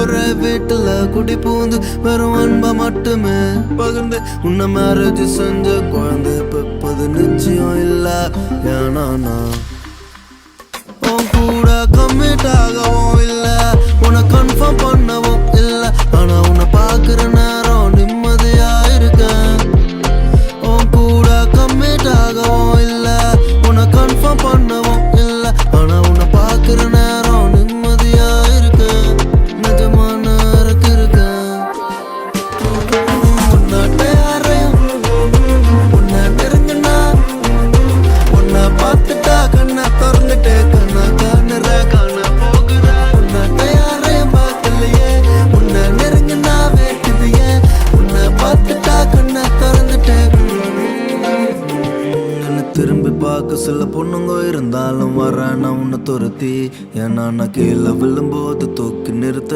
ஒரே வீட்டுல குடி பூந்து வெறும் அன்பை மட்டுமே பகிர்ந்து உன்னை மேரேஜ் செஞ்ச குழந்தை பெப்பது நிச்சயம் இல்ல. ஏன்னா நான் உன் கூட கம்மிட் ஆகவும் இல்ல, உன்னை கன்ஃபார்ம் பண்ணவும் இல்ல. ஆனா உன்னை பாக்குற நேரம் நிம்மதியா இருக்கேன். உன் கூட கம்மிட் ஆகவும் இல்ல, உன்னை கன்ஃபார்ம் பண்ணவும் இல்ல. ஆனா உன்னை பாக்குற நேரம் நிம்மதியா இருக்கேன். நிஜமான இருக்கேன் உன்னாட்ட யாரையும் உன்னை நெருங்கினா உன்னை பார்த்துட்டா கண்ணை திறந்துட்டு கண்ணா காணுற காண போகிற. உன்னாட்ட யாரையும் பார்க்கலையே, உன்னை நெருங்கினா வேட்டுதியே. உன்னை பார்த்துட்டா கண்ணை திறந்துட்டு திரும்பி பார்க்க சில பொண்ணுங்க இருந்தாலும் வரேன் நான் உன்னை துரத்தி. ஏன்னா நான் கீழே விழும்போது தூக்கி நிறுத்த